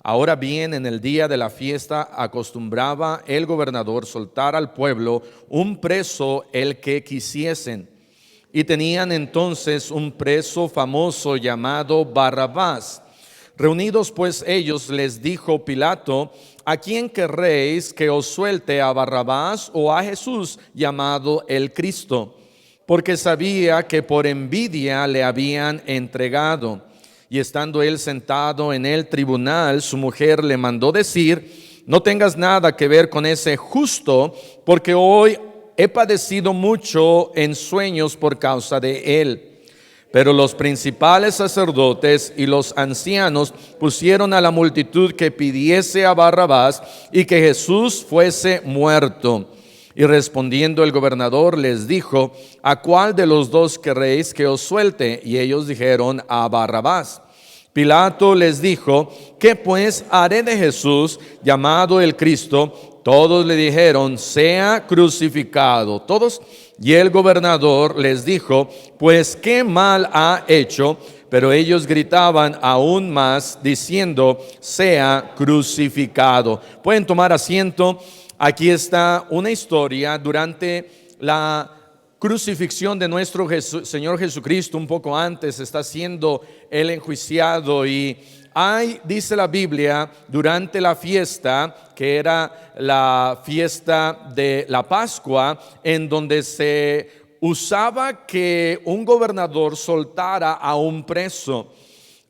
Ahora bien, en el día de la fiesta acostumbraba el gobernador soltar al pueblo un preso el que quisiesen. Y tenían entonces un preso famoso llamado Barrabás. Reunidos pues ellos, les dijo Pilato: ¿a quién querréis que os suelte, a Barrabás o a Jesús llamado el Cristo? Porque sabía que por envidia le habían entregado. Y estando él sentado en el tribunal, su mujer le mandó decir: no tengas nada que ver con ese justo, porque hoy he padecido mucho en sueños por causa de él. Pero los principales sacerdotes y los ancianos pusieron a la multitud que pidiese a Barrabás y que Jesús fuese muerto. Y respondiendo el gobernador les dijo: ¿a cuál de los dos queréis que os suelte? Y ellos dijeron: a Barrabás. Pilato les dijo: ¿qué pues haré de Jesús, llamado el Cristo? Todos le dijeron: sea crucificado. Todos. Y el gobernador les dijo: pues qué mal ha hecho. Pero ellos gritaban aún más, diciendo: sea crucificado. Pueden tomar asiento. Aquí está una historia durante la crucifixión de nuestro Señor Jesucristo. Un poco antes está siendo él enjuiciado, y dice la Biblia, durante la fiesta, que era la fiesta de la Pascua, en donde se usaba que un gobernador soltara a un preso.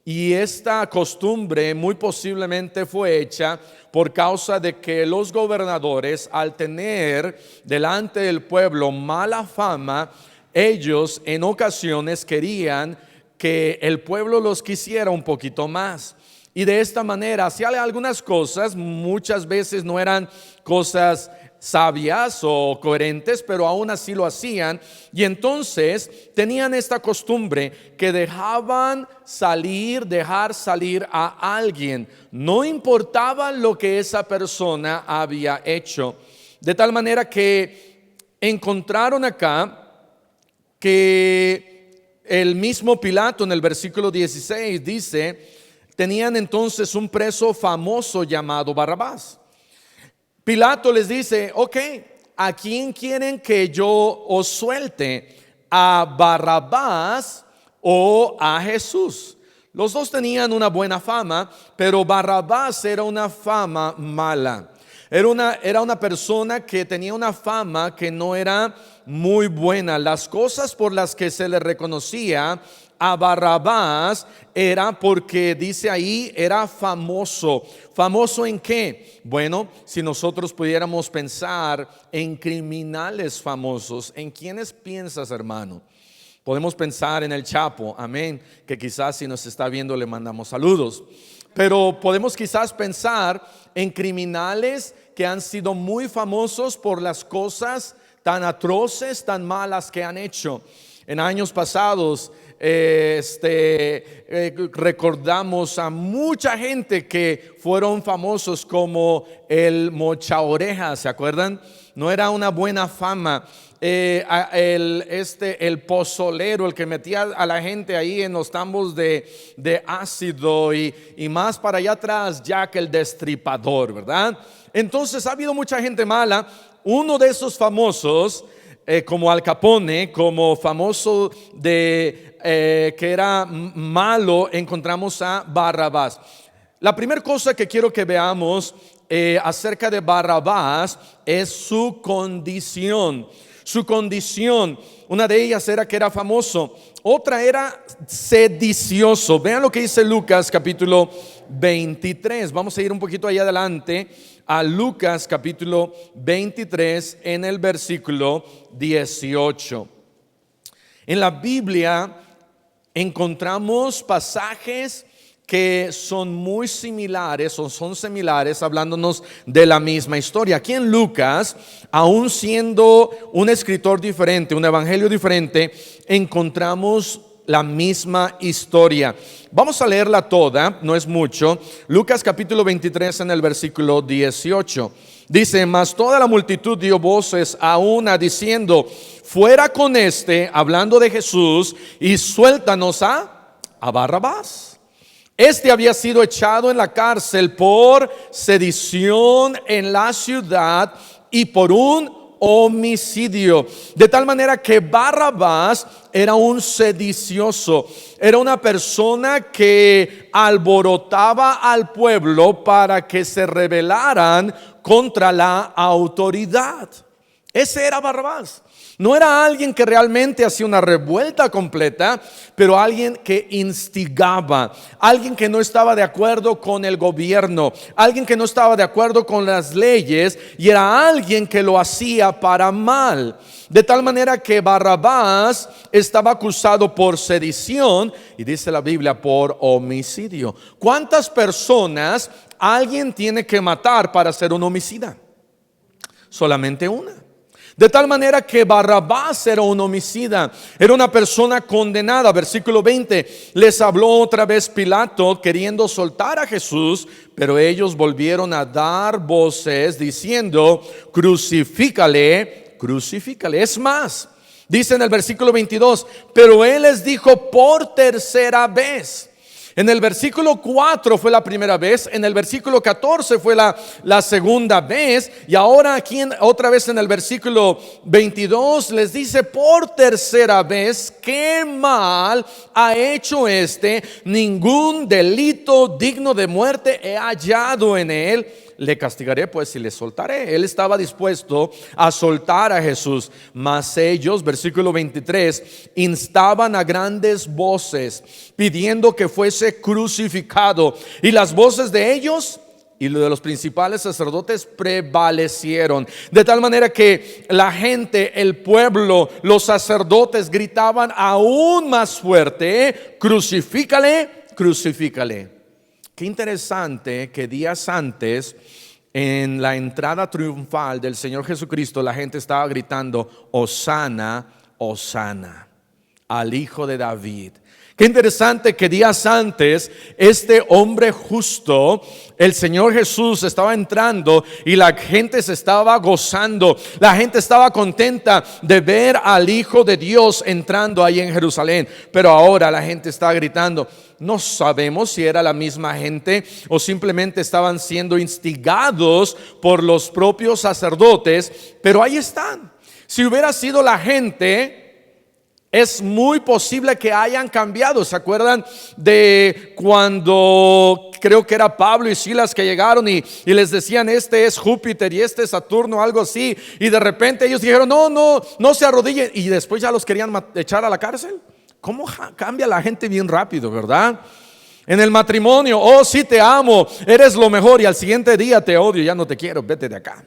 Y esta costumbre muy posiblemente fue hecha por causa de que los gobernadores, al tener delante del pueblo mala fama, ellos en ocasiones querían que el pueblo los quisiera un poquito más. Y de esta manera hacían algunas cosas, muchas veces no eran cosas sabias o coherentes, pero aún así lo hacían. Y entonces tenían esta costumbre que dejar salir a alguien, no importaba lo que esa persona había hecho. De tal manera que encontraron acá que el mismo Pilato, en el versículo 16, dice: tenían entonces un preso famoso llamado Barrabás. Pilato les dice: ok, ¿a quién quieren que yo os suelte? ¿A Barrabás o a Jesús? Los dos tenían una buena fama, pero Barrabás era una fama mala. Era una persona que tenía una fama que no era muy buena. Las cosas por las que se le reconocía a Barrabás era porque, dice ahí, era famoso. ¿Famoso en qué? Bueno, si nosotros pudiéramos pensar en criminales famosos, ¿en quiénes piensas, hermano? Podemos pensar en el Chapo, amén, que quizás si nos está viendo le mandamos saludos. Pero podemos quizás pensar en criminales que han sido muy famosos por las cosas tan atroces, tan malas que han hecho. En años pasados recordamos a mucha gente que fueron famosos, como el Mocha Orejas, ¿se acuerdan? No era una buena fama. El pozolero, el que metía a la gente ahí en los tambos de ácido, y más para allá atrás, Jack el Destripador, ¿verdad? Entonces ha habido mucha gente mala. Uno de esos famosos, como Al Capone, como famoso que era malo, encontramos a Barrabás. La primera cosa que quiero que veamos acerca de Barrabás es su condición. Su condición, una de ellas era que era famoso, otra era sedicioso. Vean lo que dice Lucas capítulo 23. Vamos a ir un poquito allá adelante a Lucas capítulo 23 en el versículo 18. En la Biblia encontramos pasajes que son muy similares o son similares, hablándonos de la misma historia. Aquí en Lucas, aún siendo un escritor diferente, un evangelio diferente, encontramos la misma historia. Vamos a leerla toda, no es mucho. Lucas capítulo 23 en el versículo 18. Dice: mas toda la multitud dio voces a una diciendo: fuera con este, hablando de Jesús, y suéltanos a Barrabás. Este había sido echado en la cárcel por sedición en la ciudad y por un homicidio. De tal manera que Barrabás era un sedicioso, era una persona que alborotaba al pueblo para que se rebelaran contra la autoridad. Ese era Barrabás. No era alguien que realmente hacía una revuelta completa, pero alguien que instigaba, alguien que no estaba de acuerdo con el gobierno, alguien que no estaba de acuerdo con las leyes, y era alguien que lo hacía para mal. De tal manera que Barrabás estaba acusado por sedición y dice la Biblia por homicidio. ¿Cuántas personas alguien tiene que matar para ser un homicida? Solamente una. De tal manera que Barrabás era un homicida, era una persona condenada. Versículo 20, les habló otra vez Pilato queriendo soltar a Jesús, pero ellos volvieron a dar voces diciendo: crucifícale, crucifícale. Es más, dice en el versículo 22, pero él les dijo por tercera vez. En el versículo 4 fue la primera vez, en el versículo 14 fue la segunda vez, y ahora aquí otra vez en el versículo 22 les dice por tercera vez: qué mal ha hecho este, ningún delito digno de muerte he hallado en él. Le castigaré pues y le soltaré. Él estaba dispuesto a soltar a Jesús, mas ellos, versículo 23, instaban a grandes voces pidiendo que fuese crucificado, y las voces de ellos y de los principales sacerdotes prevalecieron, de tal manera que la gente, el pueblo, los sacerdotes gritaban aún más fuerte: crucifícale, crucifícale. Qué interesante que días antes, en la entrada triunfal del Señor Jesucristo, la gente estaba gritando: Hosana, Hosana al Hijo de David. Qué interesante que días antes este hombre justo, el Señor Jesús, estaba entrando y la gente se estaba gozando, la gente estaba contenta de ver al Hijo de Dios entrando ahí en Jerusalén. Pero ahora la gente está gritando. No sabemos si era la misma gente o simplemente estaban siendo instigados por los propios sacerdotes, pero ahí están. Si hubiera sido la gente, es muy posible que hayan cambiado. ¿Se acuerdan de cuando creo que era Pablo y Silas que llegaron y les decían: este es Júpiter y este es Saturno, algo así? Y de repente ellos dijeron: no se arrodillen, y después ya los querían echar a la cárcel. ¿Cómo cambia la gente bien rápido, verdad? En el matrimonio: oh sí, te amo, eres lo mejor, y al siguiente día: te odio, ya no te quiero, vete de acá.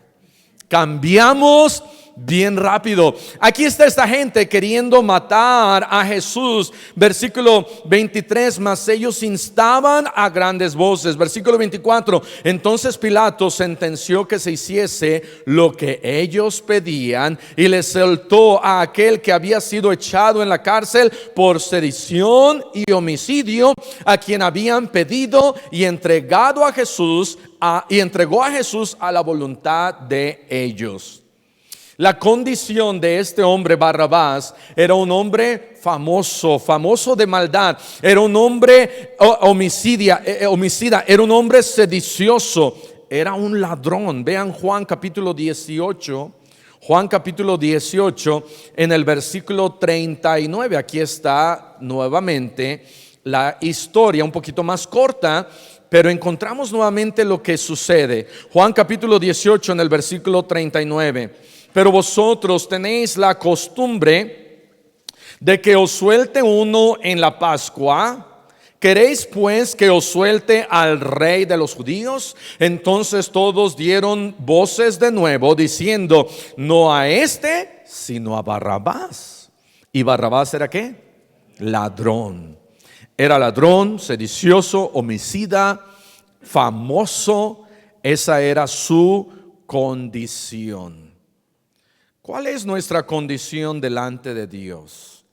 Cambiamos bien rápido. Aquí está esta gente queriendo matar a Jesús. Versículo 23, mas ellos instaban a grandes voces. Versículo 24, entonces Pilato sentenció que se hiciese lo que ellos pedían y le soltó a aquel que había sido echado en la cárcel por sedición y homicidio, a quien habían pedido, y entregado a Jesús y entregó a Jesús a la voluntad de ellos. La condición de este hombre Barrabás: era un hombre famoso de maldad, era un hombre homicida, era un hombre sedicioso, era un ladrón. Vean Juan capítulo 18. Juan capítulo 18 en el versículo 39. Aquí está nuevamente la historia, un poquito más corta, pero encontramos nuevamente lo que sucede. Juan capítulo 18 en el versículo 39. Pero vosotros tenéis la costumbre de que os suelte uno en la Pascua. ¿Queréis pues que os suelte al Rey de los judíos? Entonces todos dieron voces de nuevo, diciendo: no a este, sino a Barrabás. ¿Y Barrabás era qué? Ladrón. Era ladrón, sedicioso, homicida, famoso. Esa era su condición. ¿Cuál es nuestra condición delante de Dios?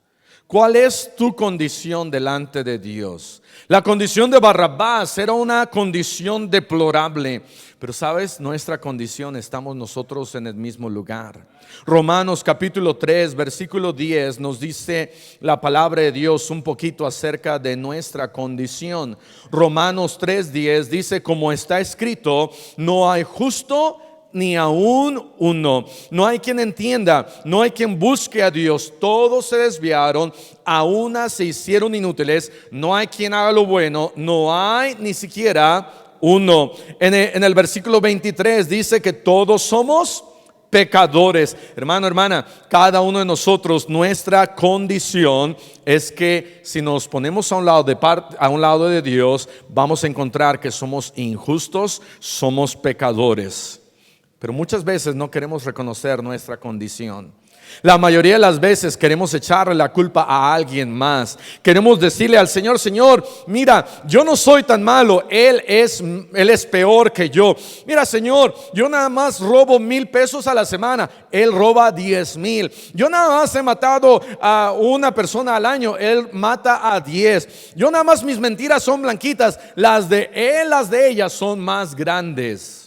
¿Cuál es tu condición delante de Dios? La condición de Barrabás era una condición deplorable, pero sabes, nuestra condición, estamos nosotros en el mismo lugar. Romanos capítulo 3, versículo 10 nos dice la palabra de Dios un poquito acerca de nuestra condición. Romanos 3:10 dice, como está escrito, no hay justo ni aún uno, no hay quien entienda, no hay quien busque a Dios, todos se desviaron, a una se hicieron inútiles, no hay quien haga lo bueno, no hay ni siquiera uno. En el versículo 23 dice que todos somos pecadores. Hermano, hermana, cada uno de nosotros, nuestra condición es que si nos ponemos a un lado de Dios, vamos a encontrar que somos injustos, somos pecadores. Pero muchas veces no queremos reconocer nuestra condición. La mayoría de las veces queremos echarle la culpa a alguien más. Queremos decirle al Señor, Señor, mira, yo no soy tan malo, Él es peor que yo. Mira, Señor, yo nada más robo 1,000 pesos a la semana, Él roba 10,000. Yo nada más he matado a una persona al año, Él mata a 10. Yo nada más mis mentiras son blanquitas, las de Él, las de ellas son más grandes.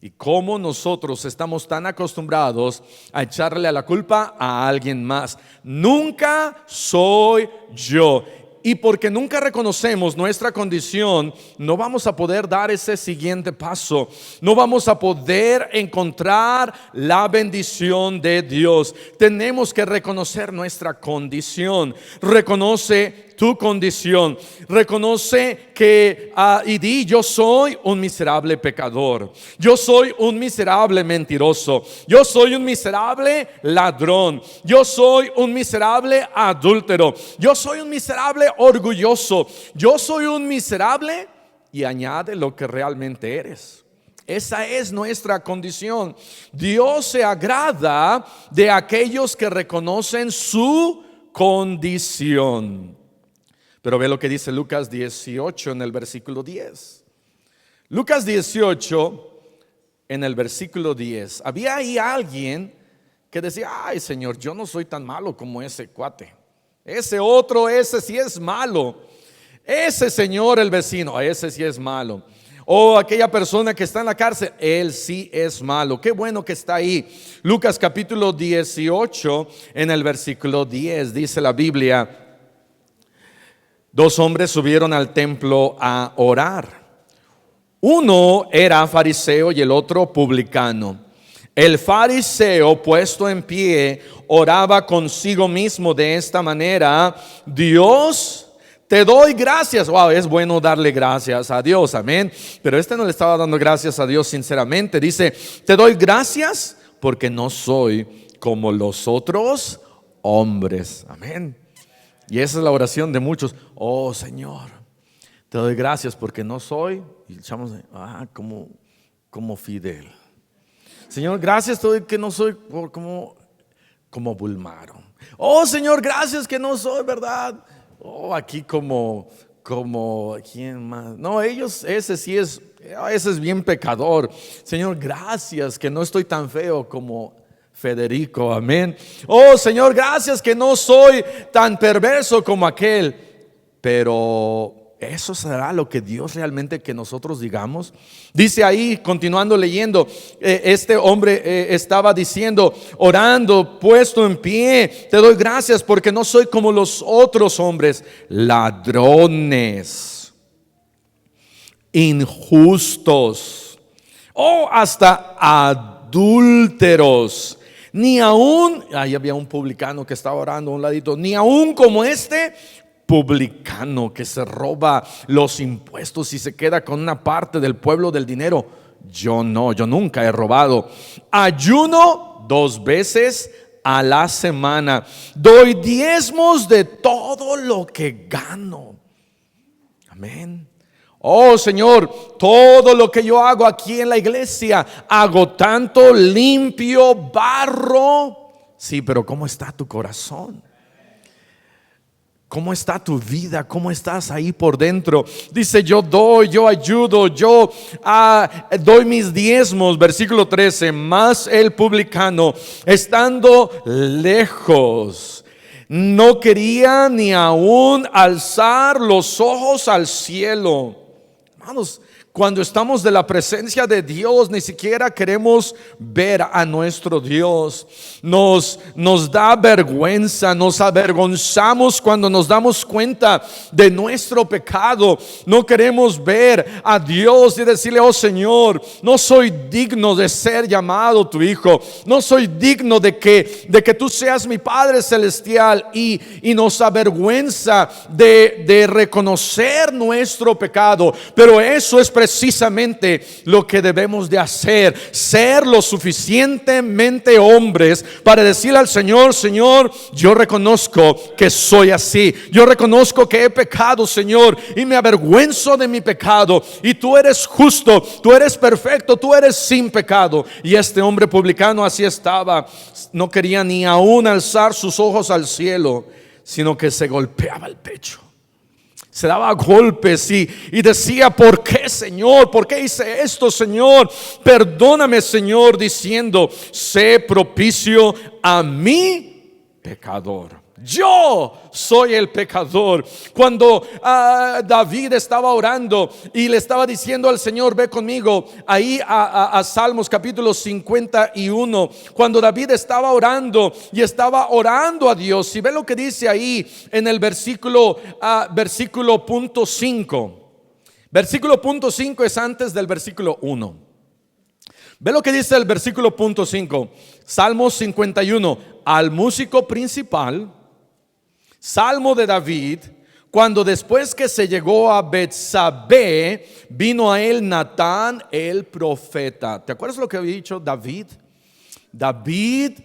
Y como nosotros estamos tan acostumbrados a echarle la culpa a alguien más. Nunca soy yo. Y porque nunca reconocemos nuestra condición, no vamos a poder dar ese siguiente paso. No vamos a poder encontrar la bendición de Dios. Tenemos que reconocer nuestra condición. Reconoce tu condición. Reconoce que y di, yo soy un miserable pecador. Yo soy un miserable mentiroso. Yo soy un miserable ladrón. Yo soy un miserable adúltero. Yo soy un miserable orgulloso. Yo soy un miserable, y añade lo que realmente eres. Esa es nuestra condición. Dios se agrada de aquellos que reconocen su condición. Pero ve lo que dice Lucas 18 en el versículo 10. Lucas 18 en el versículo 10. Había ahí alguien que decía, ay Señor, yo no soy tan malo como ese cuate. Ese otro, ese sí es malo. Ese señor, el vecino, ese sí es malo. O aquella persona que está en la cárcel, él sí es malo. Qué bueno que está ahí. Lucas capítulo 18 en el versículo 10 dice la Biblia: 2 hombres subieron al templo a orar. Uno era fariseo y el otro publicano. El fariseo, puesto en pie, oraba consigo mismo de esta manera: Dios, te doy gracias. Wow, es bueno darle gracias a Dios, amén. Pero no le estaba dando gracias a Dios sinceramente. Dice: te doy gracias porque no soy como los otros hombres, amén. Y esa es la oración de muchos. Oh Señor, te doy gracias porque no soy, y echamos como Fidel. Señor, gracias te doy que no soy como Bulmaro. Oh Señor, gracias que no soy, ¿verdad? Oh, aquí como ¿quién más? No, ese es bien pecador. Señor, gracias que no estoy tan feo como Federico, amén. Oh Señor, gracias que no soy tan perverso como aquel. Pero ¿eso será lo que Dios realmente que nosotros digamos? Dice ahí, continuando leyendo, este hombre estaba diciendo, orando, puesto en pie: te doy gracias porque no soy como los otros hombres, ladrones, injustos, o hasta adúlteros. Ni aún, ahí había un publicano que estaba orando a un ladito, ni aún como este publicano que se roba los impuestos y se queda con una parte del pueblo del dinero. Yo nunca he robado. Ayuno 2 veces a la semana. Doy diezmos de todo lo que gano. Amén. Oh Señor, todo lo que yo hago aquí en la iglesia, hago tanto, limpio barro. Sí, pero ¿cómo está tu corazón? ¿Cómo está tu vida? ¿Cómo estás ahí por dentro? Dice: yo doy, yo ayudo, yo doy mis diezmos. Versículo 13: mas el publicano, estando lejos, No quería ni aún alzar los ojos al cielo. Hermanos, cuando estamos de la presencia de Dios, ni siquiera queremos ver a nuestro Dios. Nos da vergüenza, nos avergonzamos cuando nos damos cuenta de nuestro pecado. No queremos ver a Dios y decirle: oh Señor, no soy digno de ser llamado tu hijo. No soy digno de que tú seas mi Padre celestial. Y nos avergüenza de reconocer nuestro pecado. Pero eso es precisamente lo que debemos de hacer: ser lo suficientemente hombres para decirle al Señor: Señor, yo reconozco que soy así, yo reconozco que he pecado, Señor, y me avergüenzo de mi pecado, y tú eres justo, tú eres perfecto, tú eres sin pecado. Y este hombre publicano así estaba, no quería ni aún alzar sus ojos al cielo, sino que se golpeaba el pecho. Se daba golpes y decía: ¿por qué, Señor? ¿Por qué hice esto, Señor? Perdóname, Señor, diciendo: sé propicio a mi pecador. Yo soy el pecador. Cuando David estaba orando y le estaba diciendo al Señor: ve conmigo ahí a Salmos capítulo 51. Cuando David estaba orando y estaba orando a Dios, y ve lo que dice ahí en el versículo punto 5. Versículo punto 5 es antes del versículo 1. Ve lo que dice el versículo punto 5. Salmos 51. Al músico principal, Salmo de David, cuando después que se llegó a Betsabé, vino a él Natán el profeta. ¿Te acuerdas lo que había dicho David? David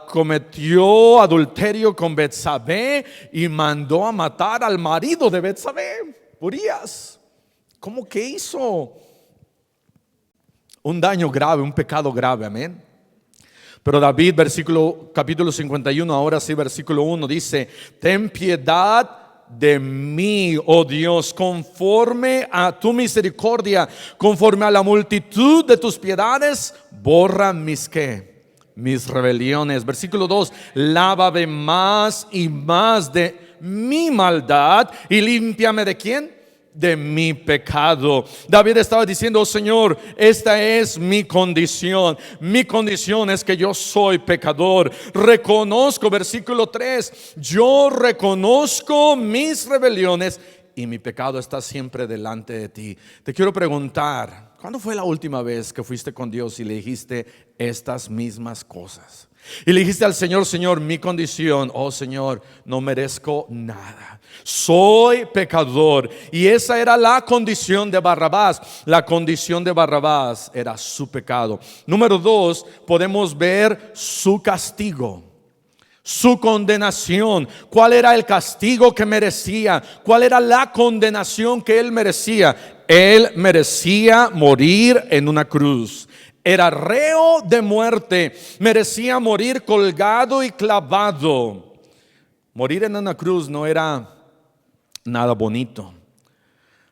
cometió adulterio con Betsabé y mandó a matar al marido de Betsabé, Urías. ¿Cómo que hizo? Un daño grave, un pecado grave, amén. Pero David, capítulo 51, ahora sí, versículo 1, dice: ten piedad de mí, oh Dios, conforme a tu misericordia, conforme a la multitud de tus piedades, borra mis rebeliones. Versículo 2: lávame más y más de mi maldad y límpiame ¿de quién? De mi pecado. David estaba diciendo: oh Señor, esta es mi condición. Mi condición es que yo soy pecador. Reconozco, versículo 3, yo reconozco mis rebeliones y mi pecado está siempre delante de ti. Te quiero preguntar: ¿cuándo fue la última vez que fuiste con Dios y le dijiste estas mismas cosas? Y le dijiste al Señor: Señor, mi condición, oh Señor, no merezco nada, soy pecador. Y esa era la condición de Barrabás. La condición de Barrabás era su pecado. Número 2, podemos ver su castigo, su condenación. ¿Cuál era el castigo que merecía? ¿Cuál era la condenación que él merecía? Él merecía morir en una cruz. Era reo de muerte, merecía morir colgado y clavado. Morir en una cruz no era nada bonito.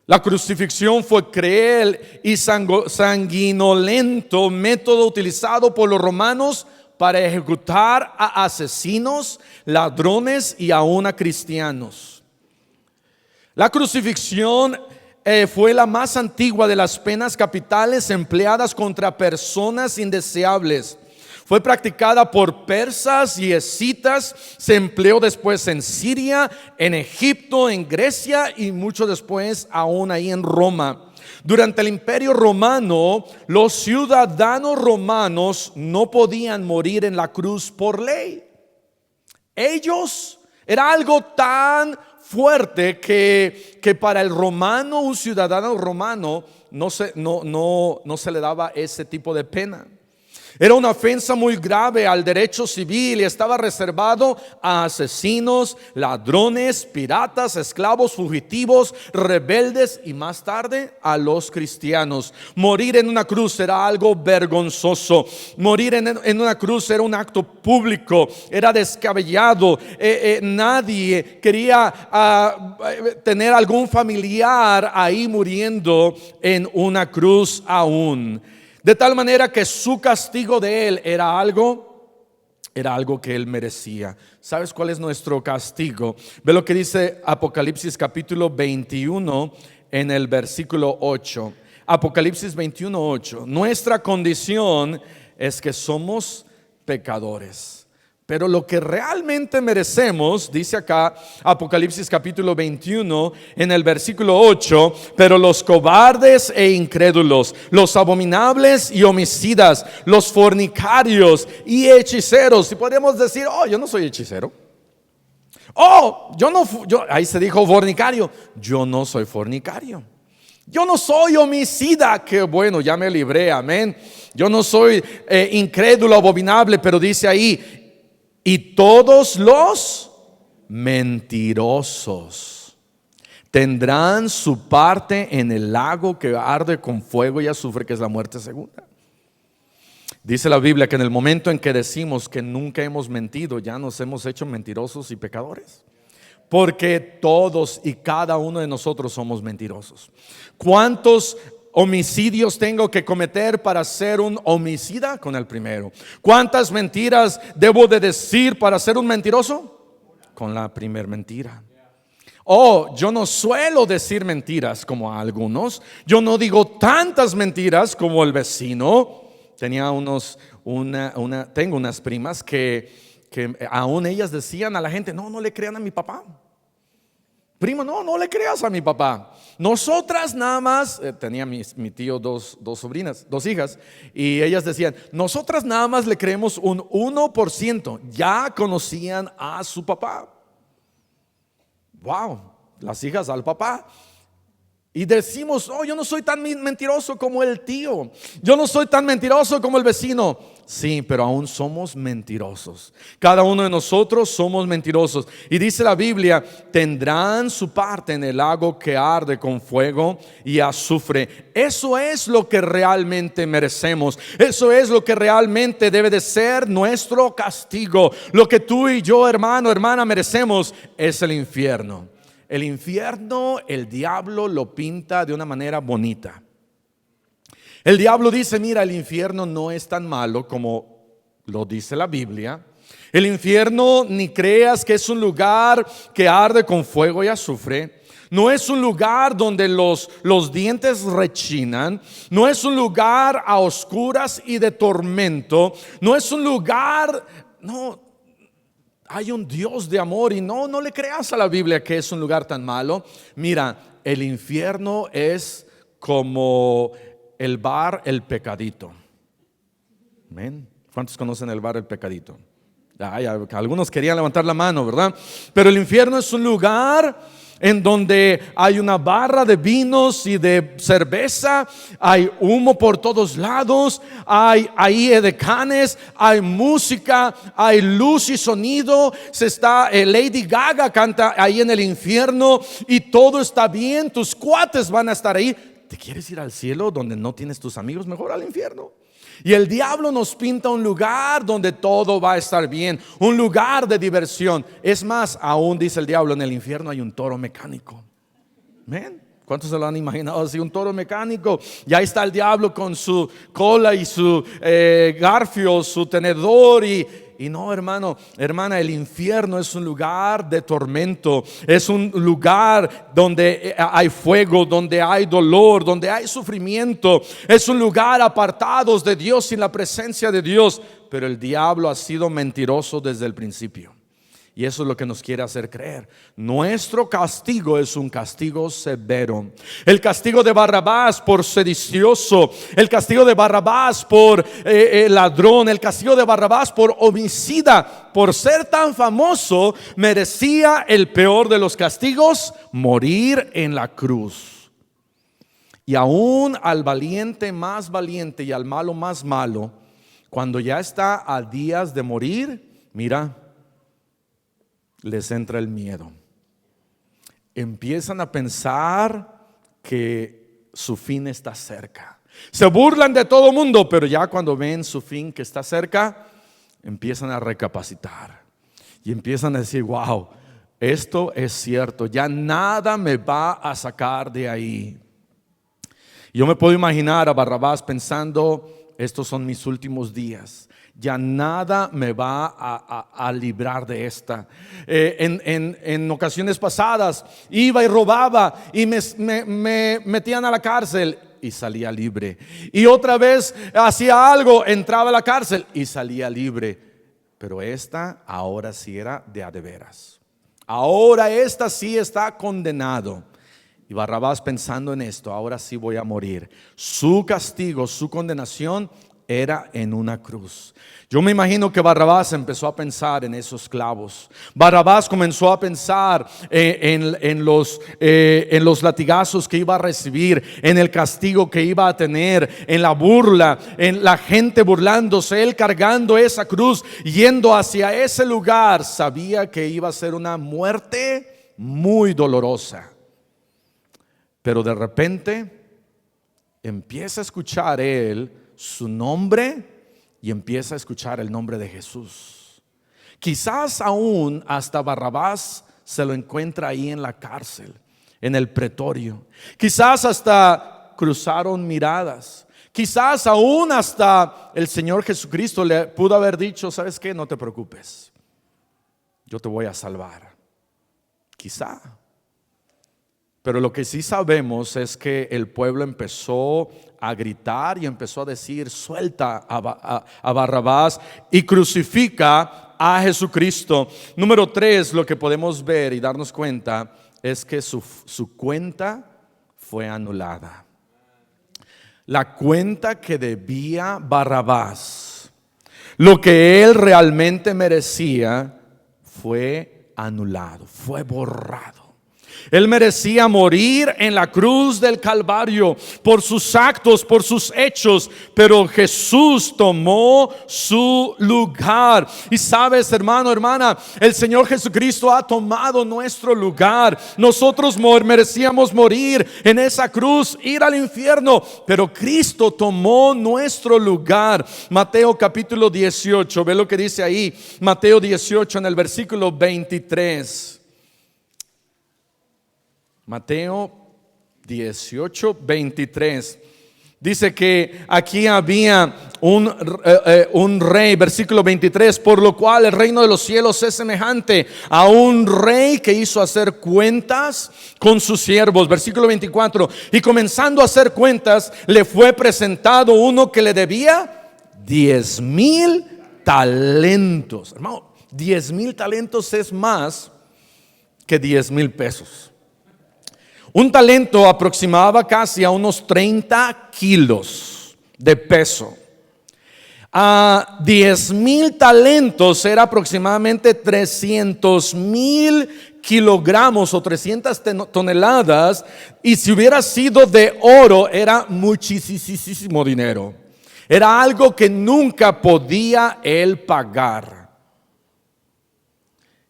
La crucifixión fue cruel y sanguinolento método utilizado por los romanos para ejecutar a asesinos, ladrones y aún a cristianos. La crucifixión fue la más antigua de las penas capitales empleadas contra personas indeseables. Fue practicada por persas y escitas. Se empleó después en Siria, en Egipto, en Grecia y mucho después aún ahí en Roma. Durante el Imperio Romano, los ciudadanos romanos no podían morir en la cruz por ley. Ellos, era algo tan fuerte que para el romano, un ciudadano romano, no se le daba ese tipo de pena. Era una ofensa muy grave al derecho civil y estaba reservado a asesinos, ladrones, piratas, esclavos, fugitivos, rebeldes y más tarde a los cristianos. Morir en una cruz era algo vergonzoso. Morir en una cruz era un acto público, era descabellado. Nadie quería tener algún familiar ahí muriendo en una cruz aún. De tal manera que su castigo de él era algo era algo que él merecía. ¿Sabes cuál es nuestro castigo? Ve lo que dice Apocalipsis capítulo 21 en el versículo 8. Apocalipsis 21:8. Nuestra condición es que somos pecadores. Pero lo que realmente merecemos, dice acá Apocalipsis capítulo 21 en el versículo 8, pero los cobardes e incrédulos, los abominables y homicidas, los fornicarios y hechiceros. Y podemos decir, oh, yo no soy hechicero. Oh, ahí se dijo fornicario. Yo no soy fornicario. Yo no soy homicida, que bueno, ya me libré, amén. Yo no soy incrédulo, abominable, pero dice ahí, y todos los mentirosos tendrán su parte en el lago que arde con fuego y azufre, que es la muerte segunda. Dice la Biblia que en el momento en que decimos que nunca hemos mentido, ya nos hemos hecho mentirosos y pecadores. Porque todos y cada uno de nosotros somos mentirosos. ¿Cuántos homicidios tengo que cometer para ser un homicida? Con el primero. ¿Cuántas mentiras debo de decir para ser un mentiroso? Con la primera mentira. Oh, yo no suelo decir mentiras como a algunos. Yo no digo tantas mentiras como el vecino. Tengo unas primas que aún ellas decían a la gente, no le crean a mi papá. Primo, no le creas a mi papá. Nosotras nada más, tenía mi tío dos sobrinas, dos hijas, y ellas decían, nosotras nada más le creemos un 1%. Ya conocían a su papá. Wow, las hijas al papá. Y decimos, yo no soy tan mentiroso como el tío. Yo no soy tan mentiroso como el vecino. Sí, pero aún somos mentirosos. Cada uno de nosotros somos mentirosos. Y dice la Biblia, tendrán su parte en el lago que arde con fuego y azufre. Eso es lo que realmente merecemos. Eso es lo que realmente debe de ser nuestro castigo. Lo que tú y yo, hermano, hermana, merecemos es el infierno. El infierno, el diablo lo pinta de una manera bonita. El diablo dice, mira, el infierno no es tan malo como lo dice la Biblia. El infierno, ni creas que es un lugar que arde con fuego y azufre. No es un lugar donde los dientes rechinan. No es un lugar a oscuras y de tormento. No es un lugar, no. Hay un Dios de amor y no le creas a la Biblia que es un lugar tan malo. Mira, el infierno es como el bar El Pecadito. ¿Ven? ¿Cuántos conocen el bar El Pecadito? Algunos querían levantar la mano, ¿verdad? Pero el infierno es un lugar en donde hay una barra de vinos y de cerveza, hay humo por todos lados, hay edecanes, hay música, hay luz y sonido. Lady Gaga canta ahí en el infierno y todo está bien. Tus cuates van a estar ahí. ¿Te quieres ir al cielo donde no tienes tus amigos? Mejor al infierno. Y el diablo nos pinta un lugar donde todo va a estar bien, un lugar de diversión. Es más, aún dice el diablo, en el infierno hay un toro mecánico. ¿Ven? ¿Cuántos se lo han imaginado así? Un toro mecánico. Y ahí está el diablo con su cola y su garfio, su tenedor y no, hermano, hermana, el infierno es un lugar de tormento. Es un lugar donde hay fuego, donde hay dolor, donde hay sufrimiento. Es un lugar apartados de Dios, sin la presencia de Dios. Pero el diablo ha sido mentiroso desde el principio. Y eso es lo que nos quiere hacer creer. Nuestro castigo es un castigo severo. El castigo de Barrabás por sedicioso, el castigo de Barrabás por ladrón, el castigo de Barrabás por homicida, por ser tan famoso, merecía el peor de los castigos, morir en la cruz. Y aún al valiente más valiente y al malo más malo, cuando ya está a días de morir, mira, les entra el miedo. Empiezan a pensar que su fin está cerca. Se burlan de todo mundo, pero ya cuando ven su fin que está cerca, empiezan a recapacitar y empiezan a decir, wow, esto es cierto, ya nada me va a sacar de ahí. Yo me puedo imaginar a Barrabás pensando, estos son mis últimos días. Ya nada me va a librar de esta. En ocasiones pasadas iba y robaba y me metían a la cárcel y salía libre. Y otra vez hacía algo, entraba a la cárcel y salía libre. Pero esta ahora sí era de a de veras. Ahora esta sí está condenado. Y Barrabás, pensando en esto, ahora sí voy a morir. Su castigo, su condenación era en una cruz. Yo me imagino que Barrabás empezó a pensar en esos clavos. Barrabás comenzó a pensar en los latigazos que iba a recibir, en el castigo que iba a tener, en la burla, en la gente burlándose, él cargando esa cruz, yendo hacia ese lugar. Sabía que iba a ser una muerte muy dolorosa. Pero de repente empieza a escuchar él su nombre y empieza a escuchar el nombre de Jesús. Quizás aún hasta Barrabás se lo encuentra ahí en la cárcel, en el pretorio. Quizás hasta cruzaron miradas. Quizás aún hasta el Señor Jesucristo le pudo haber dicho: ¿sabes qué? No te preocupes, yo te voy a salvar. Quizá. Pero lo que sí sabemos es que el pueblo empezó a gritar y empezó a decir: suelta a Barrabás y crucifica a Jesucristo. Número 3, lo que podemos ver y darnos cuenta es que su cuenta fue anulada. La cuenta que debía Barrabás, lo que él realmente merecía, fue anulado, fue borrado. Él merecía morir en la cruz del Calvario por sus actos, por sus hechos, pero Jesús tomó su lugar. Y sabes, hermano, hermana, el Señor Jesucristo ha tomado nuestro lugar. Nosotros merecíamos morir en esa cruz, ir al infierno, pero Cristo tomó nuestro lugar. Mateo capítulo 18, ve lo que dice ahí, Mateo 18 en el versículo 23. Mateo 18, 23. Dice que aquí había un rey, versículo 23, por lo cual el reino de los cielos es semejante a un rey que hizo hacer cuentas con sus siervos. Versículo 24, y comenzando a hacer cuentas, le fue presentado uno que le debía 10,000 talentos. Hermano, 10,000 talentos es más que 10,000 pesos. Un talento aproximaba casi a unos 30 kilos de peso. A 10,000 talentos era aproximadamente 300,000 kilogramos o 300 toneladas. Y si hubiera sido de oro, era muchísimo dinero. Era algo que nunca podía él pagar.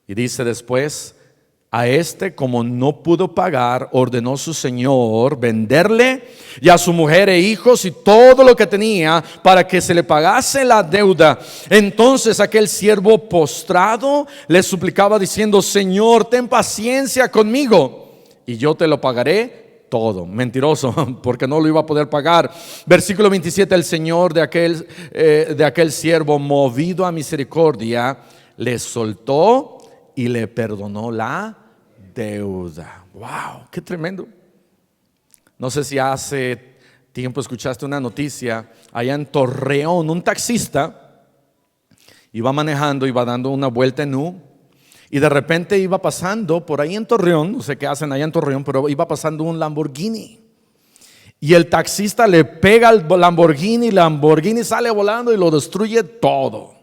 Y dice después: a este, como no pudo pagar, ordenó su señor venderle y a su mujer e hijos y todo lo que tenía para que se le pagase la deuda. Entonces aquel siervo postrado le suplicaba diciendo: Señor, ten paciencia conmigo y yo te lo pagaré todo. Mentiroso, porque no lo iba a poder pagar. Versículo 27, el señor de aquel siervo, movido a misericordia, le soltó y le perdonó la deuda. Wow, qué tremendo. No sé si hace tiempo escuchaste una noticia allá en Torreón. Un taxista iba manejando, iba dando una vuelta en U, y de repente iba pasando por ahí en Torreón, no sé qué hacen allá en Torreón, pero iba pasando un Lamborghini. Y el taxista le pega al Lamborghini, Lamborghini sale volando y lo destruye todo,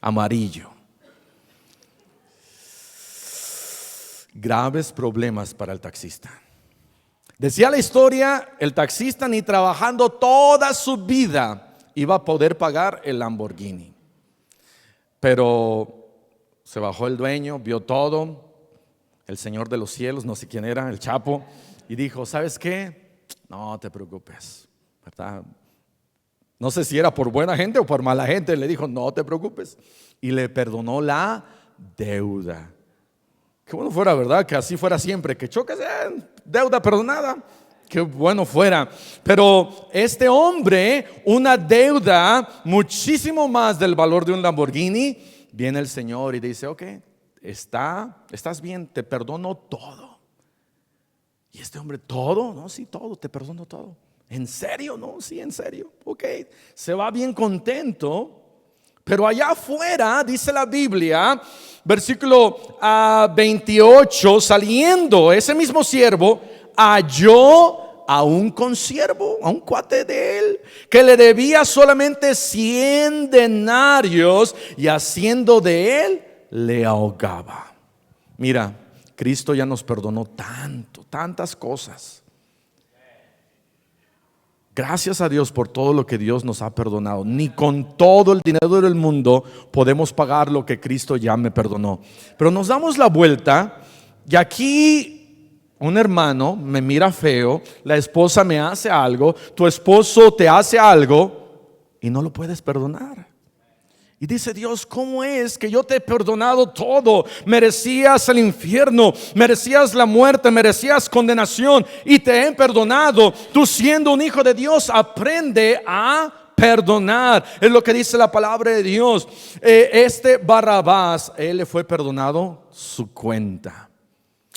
amarillo. Graves problemas para el taxista. Decía la historia, el taxista ni trabajando toda su vida iba a poder pagar el Lamborghini. Pero se bajó el dueño, vio todo, el Señor de los cielos, no sé quién era, el Chapo, y dijo: ¿sabes qué? No te preocupes, ¿verdad? No sé si era por buena gente o por mala gente. Le dijo: no te preocupes, y le perdonó la deuda. Qué bueno fuera, ¿verdad? Que así fuera siempre, que choques, deuda perdonada, Qué bueno fuera. Pero este hombre, una deuda muchísimo más del valor de un Lamborghini, viene el Señor y dice, ok, estás bien, te perdono todo. Y este hombre, todo, no, sí, todo, te perdono todo. ¿En serio? No, sí, en serio. Ok, se va bien contento. Pero allá afuera, dice la Biblia, versículo 28, saliendo ese mismo siervo, halló a un consiervo, a un cuate de él, que le debía solamente 100 denarios y haciendo de él, le ahogaba. Mira, Cristo ya nos perdonó tantas cosas. Gracias a Dios por todo lo que Dios nos ha perdonado. Ni con todo el dinero del mundo podemos pagar lo que Cristo ya me perdonó. Pero nos damos la vuelta y aquí un hermano me mira feo, la esposa me hace algo, tu esposo te hace algo y no lo puedes perdonar. Y dice Dios, ¿cómo es que yo te he perdonado todo? Merecías el infierno, merecías la muerte, merecías condenación y te he perdonado. Tú siendo un hijo de Dios, aprende a perdonar. Es lo que dice la palabra de Dios. Este Barrabás, él le fue perdonado su cuenta.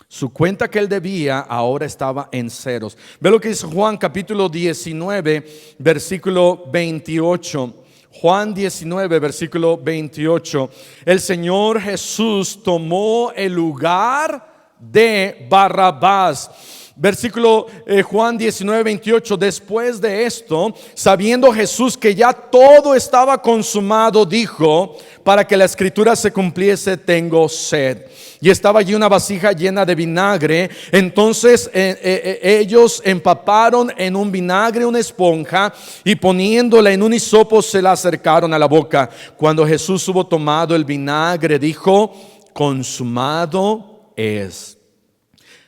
Su cuenta que él debía ahora estaba en ceros. Ve lo que dice Juan capítulo 19, versículo 28. Juan 19, versículo 28. El Señor Jesús tomó el lugar de Barrabás. Versículo Juan 19, 28. Después de esto, sabiendo Jesús que ya todo estaba consumado, dijo, para que la escritura se cumpliese, tengo sed. Y estaba allí una vasija llena de vinagre. Entonces ellos empaparon en un vinagre una esponja y poniéndola en un hisopo se la acercaron a la boca. Cuando Jesús hubo tomado el vinagre, dijo, consumado es.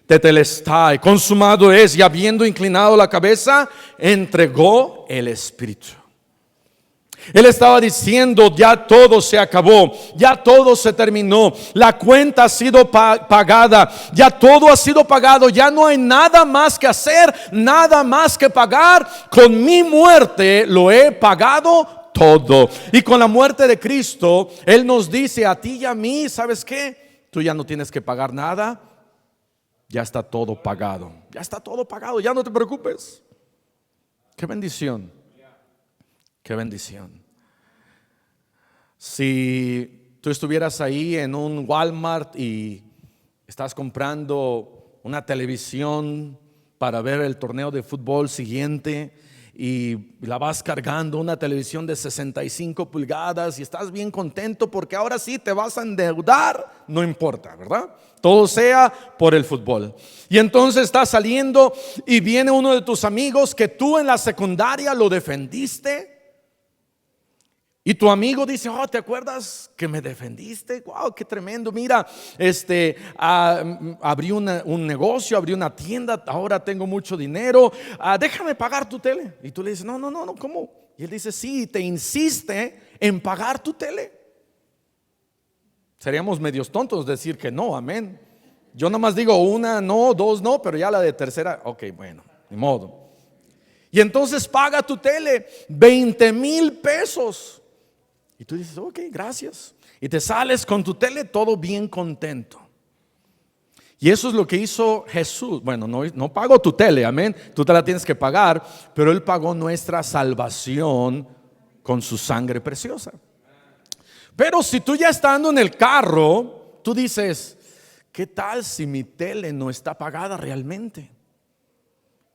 Tetelestai, consumado es. Y habiendo inclinado la cabeza, entregó el espíritu. Él estaba diciendo, ya todo se acabó, ya todo se terminó, la cuenta ha sido pagada, ya todo ha sido pagado, ya no hay nada más que hacer, nada más que pagar. Con mi muerte lo he pagado todo. Y con la muerte de Cristo, Él nos dice a ti y a mí, ¿sabes qué? Tú ya no tienes que pagar nada, ya está todo pagado, ya está todo pagado, ya no te preocupes. Qué bendición. Qué bendición. Si tú estuvieras ahí en un Walmart y estás comprando una televisión para ver el torneo de fútbol siguiente y la vas cargando, una televisión de 65 pulgadas y estás bien contento porque ahora sí te vas a endeudar, no importa, ¿verdad? Todo sea por el fútbol. Y entonces estás saliendo y viene uno de tus amigos que tú en la secundaria lo defendiste. Y tu amigo dice, oh, ¿te acuerdas que me defendiste? Wow, qué tremendo. Mira, abrí un negocio, abrí una tienda, ahora tengo mucho dinero. Déjame pagar tu tele. Y tú le dices, no, ¿cómo? Y él dice, sí, te insiste en pagar tu tele. Seríamos medios tontos decir que no, amén. Yo nomás digo una, no, dos, no, pero ya la de tercera, ok, bueno, ni modo. Y entonces paga tu tele, 20,000 pesos. Y tú dices, ok, gracias. Y te sales con tu tele todo bien contento. Y eso es lo que hizo Jesús. Bueno, no pagó tu tele, amén. Tú te la tienes que pagar, pero Él pagó nuestra salvación con su sangre preciosa. Pero si tú ya estando en el carro, tú dices, ¿qué tal si mi tele no está pagada realmente?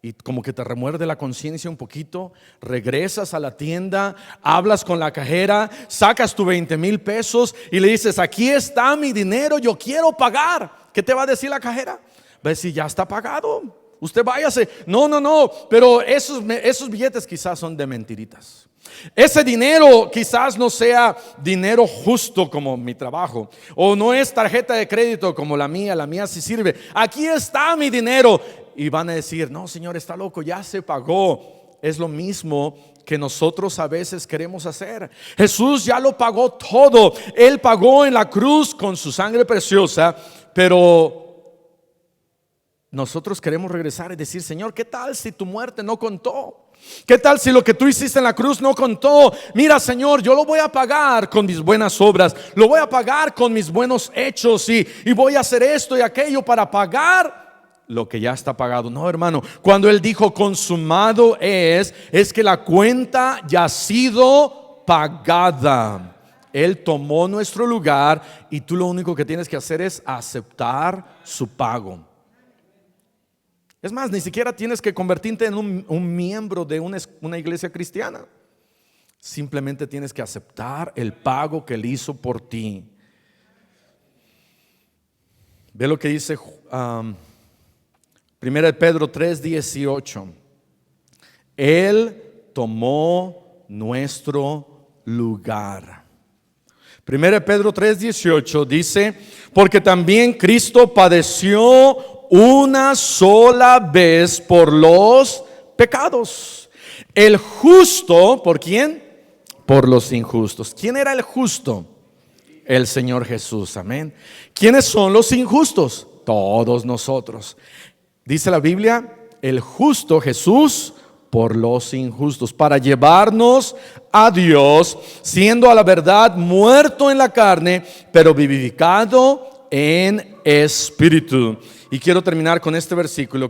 Y como que te remuerde la conciencia un poquito, regresas a la tienda, hablas con la cajera, sacas tu 20,000 pesos y le dices, aquí está mi dinero, yo quiero pagar. ¿Qué te va a decir la cajera? Va a decir, ya está pagado, usted váyase. No, pero esos billetes quizás son de mentiritas. Ese dinero quizás no sea dinero justo como mi trabajo, o no es tarjeta de crédito como la mía sí sirve. Aquí está mi dinero. Y van a decir, no, Señor, está loco, ya se pagó. Es lo mismo que nosotros a veces queremos hacer. Jesús ya lo pagó todo. Él pagó en la cruz con su sangre preciosa, pero nosotros queremos regresar y decir: Señor, ¿qué tal si tu muerte no contó? ¿Qué tal si lo que tú hiciste en la cruz no contó? Mira, Señor, yo lo voy a pagar con mis buenas obras, lo voy a pagar con mis buenos hechos, y voy a hacer esto y aquello para pagar lo que ya está pagado. No, hermano, cuando Él dijo consumado es que la cuenta ya ha sido pagada. Él tomó nuestro lugar y tú lo único que tienes que hacer es aceptar su pago. Es más, ni siquiera tienes que convertirte en un miembro de una iglesia cristiana. Simplemente tienes que aceptar el pago que Él hizo por ti. Ve lo que dice 1 Pedro 3:18. Él tomó nuestro lugar. 1 Pedro 3:18 dice: porque también Cristo padeció una sola vez por los pecados. El justo, ¿por quién? Por los injustos. ¿Quién era el justo? El Señor Jesús, amén. ¿Quiénes son los injustos? Todos nosotros. Dice la Biblia: el justo Jesús por los injustos, para llevarnos a Dios, siendo a la verdad muerto en la carne, pero vivificado en espíritu. Y quiero terminar con este versículo,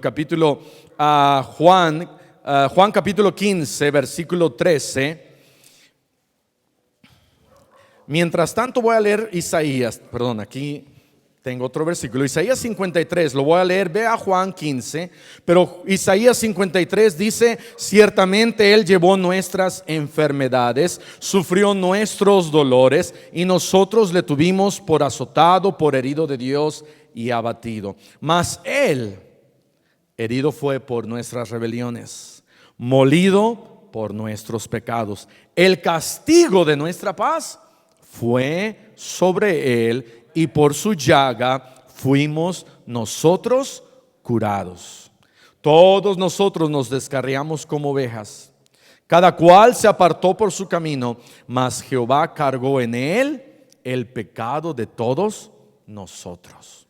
Juan capítulo 15, versículo 13. Mientras tanto voy a leer aquí tengo otro versículo, Isaías 53, lo voy a leer. Ve a Juan 15, pero Isaías 53 dice: ciertamente Él llevó nuestras enfermedades, sufrió nuestros dolores, y nosotros le tuvimos por azotado, por herido de Dios y abatido. Mas Él herido fue por nuestras rebeliones, molido por nuestros pecados. El castigo de nuestra paz fue sobre Él, y por su llaga fuimos nosotros curados. Todos nosotros nos descarriamos como ovejas, cada cual se apartó por su camino, mas Jehová cargó en Él el pecado de todos nosotros.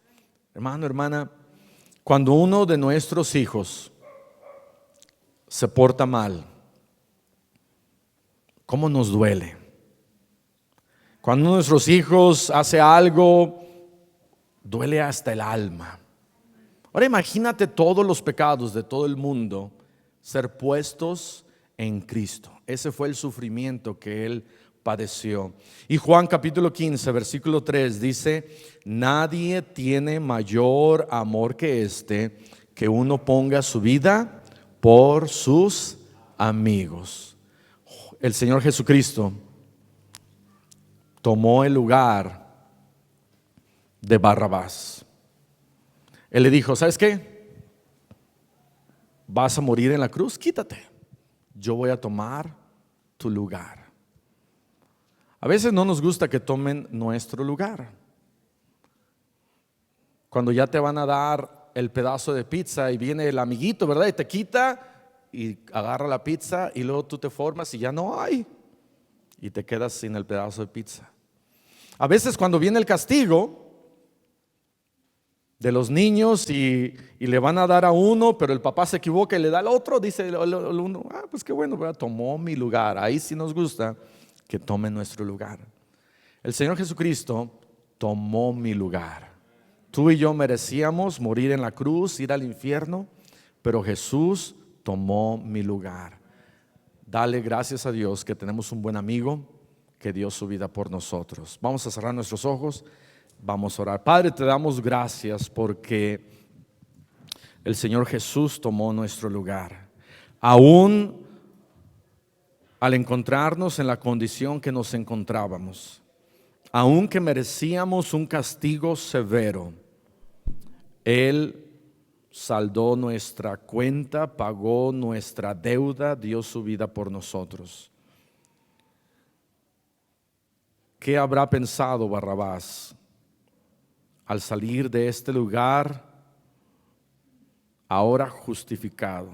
Hermano, hermana, cuando uno de nuestros hijos se porta mal, ¿cómo nos duele? Cuando nuestros hijos hace algo, duele hasta el alma. Ahora imagínate todos los pecados de todo el mundo ser puestos en Cristo. Ese fue el sufrimiento que Él padeció. Y Juan capítulo 15, versículo 3 dice: nadie tiene mayor amor que este, que uno ponga su vida por sus amigos. El Señor Jesucristo tomó el lugar de Barrabás. Él le dijo: ¿sabes qué? Vas a morir en la cruz, quítate, yo voy a tomar tu lugar. A veces no nos gusta que tomen nuestro lugar. Cuando ya te van a dar el pedazo de pizza y viene el amiguito, ¿verdad? Y te quita y agarra la pizza, y luego tú te formas y ya no hay, y te quedas sin el pedazo de pizza. A veces cuando viene el castigo de los niños y le van a dar a uno, pero el papá se equivoca y le da al otro, dice el uno: pues qué bueno, ¿verdad? Tomó mi lugar. Ahí sí nos gusta que tome nuestro lugar. El Señor Jesucristo tomó mi lugar. Tú y yo merecíamos morir en la cruz, ir al infierno, pero Jesús tomó mi lugar. Dale gracias a Dios que tenemos un buen amigo que dio su vida por nosotros. Vamos a cerrar nuestros ojos, vamos a orar. Padre, te damos gracias porque el Señor Jesús tomó nuestro lugar. Aún al encontrarnos en la condición que nos encontrábamos, aunque merecíamos un castigo severo, Él saldó nuestra cuenta, pagó nuestra deuda, dio su vida por nosotros. ¿Qué habrá pensado Barrabás al salir de este lugar ahora justificado?